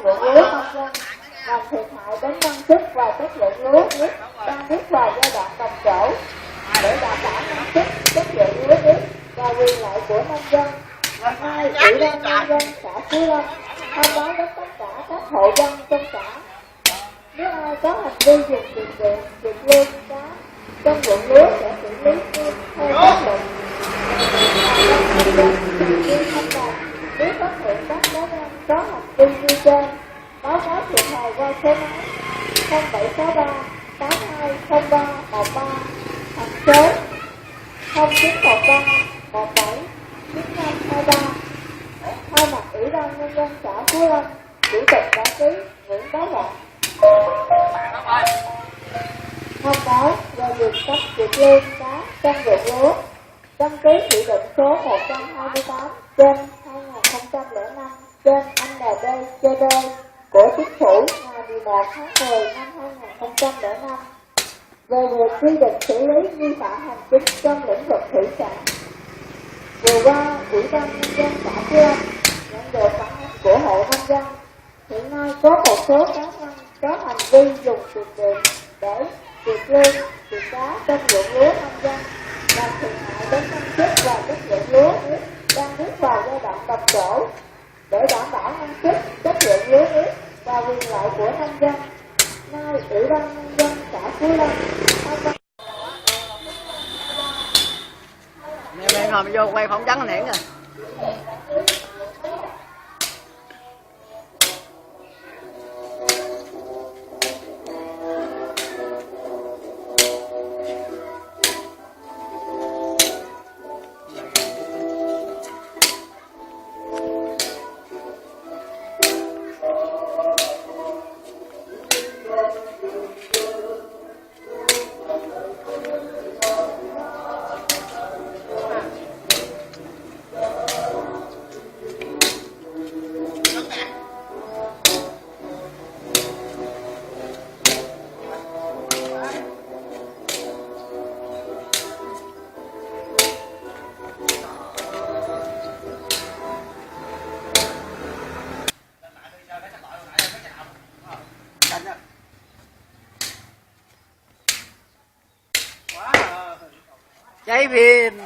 trong ruộng lúa nông dân, làm thiệt hại đến năng suất và chất lượng lúa nước đang bước vào giai đoạn đồng trổ. Để đảm bảo năng suất, chất lượng lúa nước và quyền lợi của nông dân, nay Ủy ban nhân dân xã Phú Lâm thông báo đến tất cả các hộ dân trong xã, nếu ai có hành vi dùng tiền điện, việc lương cá trong ruộng lúa sẽ xử lý nghiêm theo pháp luật. Nếu phát hiện các cá nhân có hành vi như trên, báo cáo kịp thời qua số máy 0763 8203 13 hoặc số 0913 17 9523. Thay mặt Ủy ban nhân dân xã Phú Lâm, Chủ tịch đã ký Nguyễn Bá Lộc thông báo về việc cấp việc lương cá trong ruộng lúa, căn cứ nghị định số 128 trên 2005 trên ND-CB của Chính phủ ngày 11 tháng 10 năm 2005 về việc quy định xử lý vi phạm hành chính trong lĩnh vực thủy sản. Vừa qua, Ủy ban nhân dân xã Phú Lâm nhận được phản ánh của hộ nông dân. Hiện nay có một số cá nhân có hành vi dùng tiền điện để việc lương, việc cá trong ruộng lúa nông dân, làm thiệt hại đến năng suất và chất lượng lúa nước đang bước vào giai đoạn đồng trổ. Để đảm bảo năng suất, chất lượng lúa nước và quyền lợi của nông dân, nay Ủy ban nhân dân xã Phú Lâm Mẹ ngồi vô quay phỏng vấn hiển rồi. Cháy pin.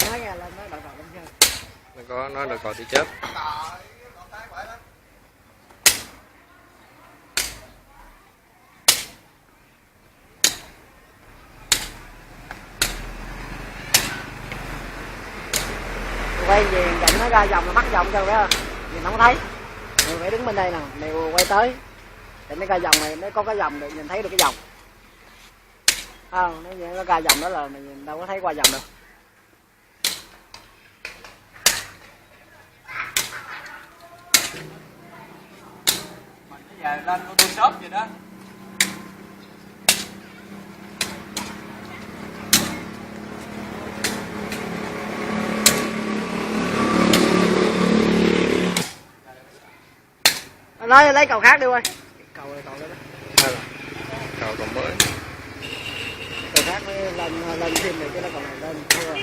Nói nghe lên nói đậu đậu lên chưa? Mình có nói được rồi thì chết. Quay về cạnh nó ra vòng là bắt vòng cho đó, nhìn không thấy. Mình phải đứng bên đây nè, mày quay tới để nó ra vòng này mới có cái vòng được, nhìn thấy được cái vòng. Không, nếu nó ra vòng đó là mình đâu có thấy qua vòng được. Bây giờ lên tôi shop vậy đó. Nói lấy cầu khác đi ơi. Cầu này cầu đó. Cầu còn mới. Cầu khác lên thêm này cái cầu này lên thua.